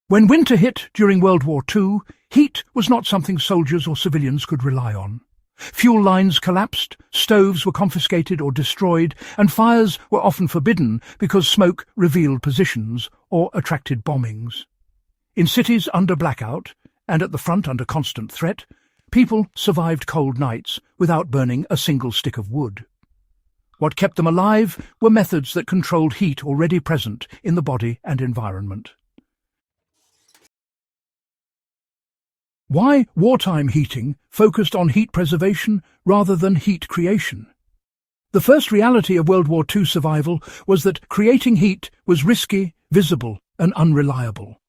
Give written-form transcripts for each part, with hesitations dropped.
When winter hit during World War II, heat was not something soldiers or civilians could rely on. Fuel lines collapsed, stoves were confiscated or destroyed, and fires were often forbidden because smoke revealed positions or attracted bombings. In cities under blackout, and at the front under constant threat, people survived cold nights without burning a single stick of wood. What kept them alive were methods that controlled heat already present in the body and environment. Why wartime heating focused on heat preservation rather than heat creation? The first reality of World War II survival was that creating heat was risky, visible, and unreliable.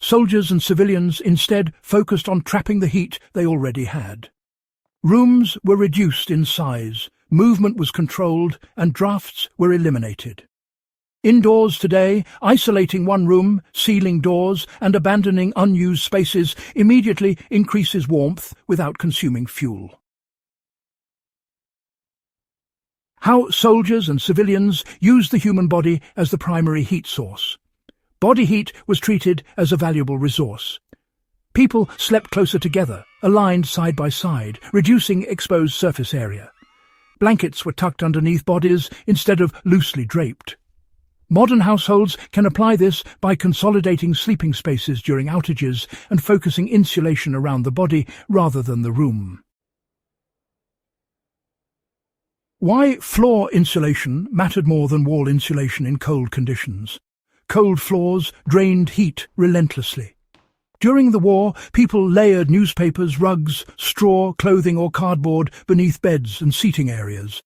Soldiers and civilians instead focused on trapping the heat they already had. Rooms were reduced in size, movement was controlled, and drafts were eliminated. Indoors today, isolating one room, sealing doors, and abandoning unused spaces immediately increases warmth without consuming fuel. How soldiers and civilians used the human body as the primary heat source. Body heat was treated as a valuable resource. People slept closer together, aligned side by side, reducing exposed surface area. Blankets were tucked underneath bodies instead of loosely draped. Modern households can apply this by consolidating sleeping spaces during outages and focusing insulation around the body rather than the room. Why floor insulation mattered more than wall insulation in cold conditions. Cold floors drained heat relentlessly. During the war, people layered newspapers, rugs, straw, clothing or cardboard beneath beds and seating areas.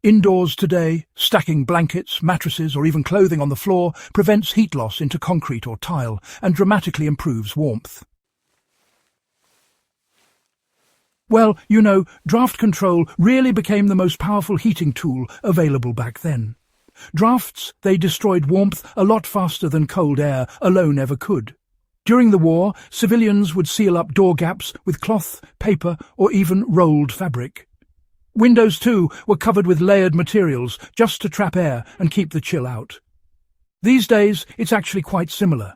Indoors today, stacking blankets, mattresses or even clothing on the floor prevents heat loss into concrete or tile and dramatically improves warmth. Well, draft control really became the most powerful heating tool available back then. Drafts, they destroyed warmth a lot faster than cold air alone ever could. During the war, civilians would seal up door gaps with cloth, paper or even rolled fabric. Windows, too, were covered with layered materials just to trap air and keep the chill out. These days, it's actually quite similar.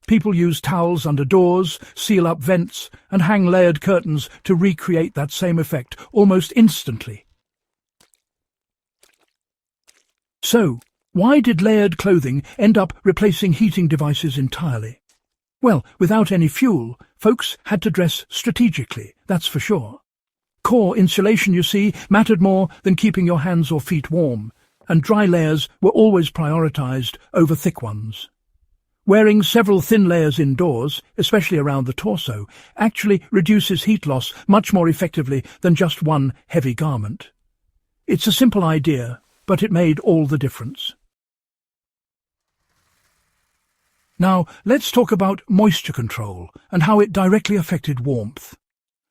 People use towels under doors, seal up vents, and hang layered curtains to recreate that same effect almost instantly. So, why did layered clothing end up replacing heating devices entirely? Well, without any fuel, folks had to dress strategically, that's for sure. Core insulation, you see, mattered more than keeping your hands or feet warm, and dry layers were always prioritized over thick ones. Wearing several thin layers indoors, especially around the torso, actually reduces heat loss much more effectively than just one heavy garment. It's a simple idea, but it made all the difference. Now, let's talk about moisture control and how it directly affected warmth.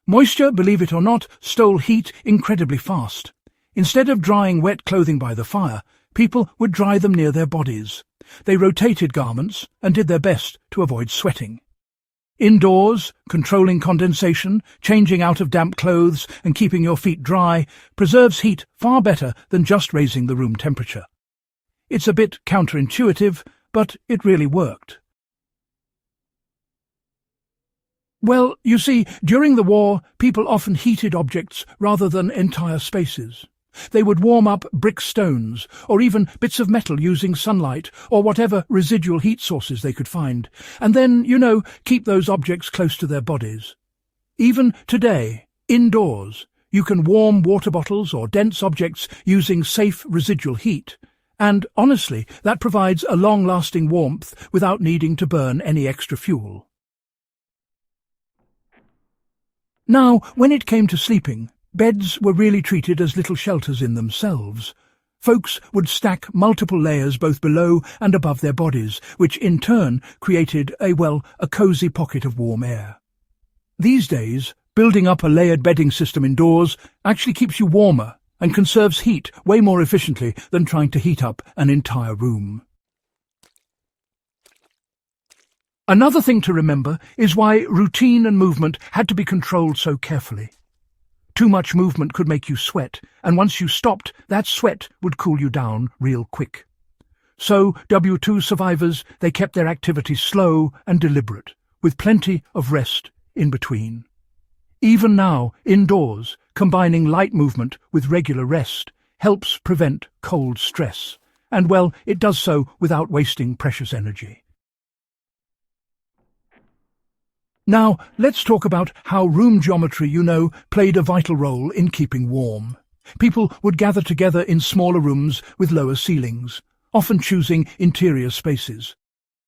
Moisture, believe it or not, stole heat incredibly fast. Instead of drying wet clothing by the fire, people would dry them near their bodies. They rotated garments and did their best to avoid sweating. Indoors, controlling condensation, changing out of damp clothes and keeping your feet dry preserves heat far better than just raising the room temperature. It's a bit counterintuitive, but it really worked. Well, you see, during the war, people often heated objects rather than entire spaces. They would warm up brick stones, or even bits of metal using sunlight, or whatever residual heat sources they could find, and then, keep those objects close to their bodies. Even today, indoors, you can warm water bottles or dense objects using safe residual heat, and honestly, that provides a long-lasting warmth without needing to burn any extra fuel. Now, when it came to sleeping, beds were really treated as little shelters in themselves. Folks would stack multiple layers both below and above their bodies, which in turn created a cozy pocket of warm air. These days, building up a layered bedding system indoors actually keeps you warmer and conserves heat way more efficiently than trying to heat up an entire room. Another thing to remember is why routine and movement had to be controlled so carefully. Too much movement could make you sweat, and once you stopped, that sweat would cool you down real quick. So WWII survivors, they kept their activity slow and deliberate, with plenty of rest in between. Even now, indoors, combining light movement with regular rest helps prevent cold stress, and well, it does so without wasting precious energy. Now, let's talk about how room geometry, played a vital role in keeping warm. People would gather together in smaller rooms with lower ceilings, often choosing interior spaces.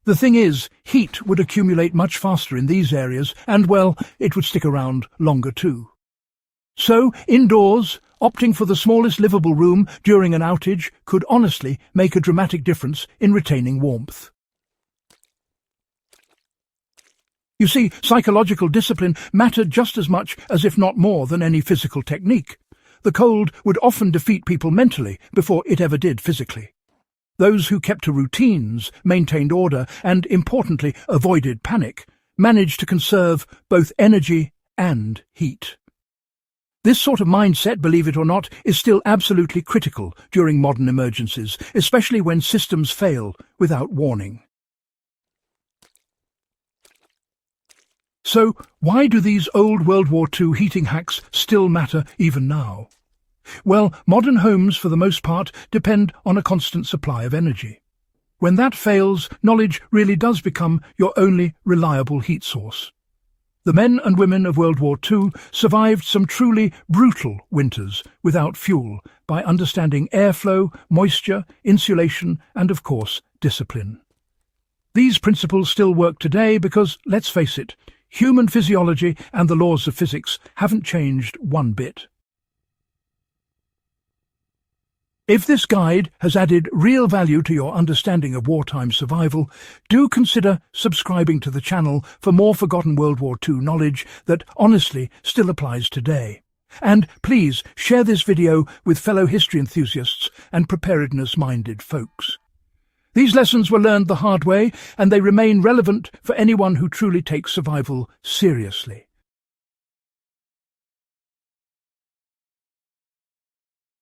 The thing is, heat would accumulate much faster in these areas, and well, it would stick around longer too. So, indoors, opting for the smallest livable room during an outage could honestly make a dramatic difference in retaining warmth. You see, psychological discipline mattered just as much as if not more than any physical technique. The cold would often defeat people mentally before it ever did physically. Those who kept to routines, maintained order, and, importantly, avoided panic, managed to conserve both energy and heat. This sort of mindset, believe it or not, is still absolutely critical during modern emergencies, especially when systems fail without warning. So, why do these old World War II heating hacks still matter even now? Well, modern homes, for the most part, depend on a constant supply of energy. When that fails, knowledge really does become your only reliable heat source. The men and women of World War II survived some truly brutal winters without fuel by understanding airflow, moisture, insulation, and, of course, discipline. These principles still work today because, let's face it, human physiology and the laws of physics haven't changed one bit. If this guide has added real value to your understanding of wartime survival, do consider subscribing to the channel for more forgotten World War II knowledge that honestly still applies today. And please share this video with fellow history enthusiasts and preparedness-minded folks. These lessons were learned the hard way, and they remain relevant for anyone who truly takes survival seriously.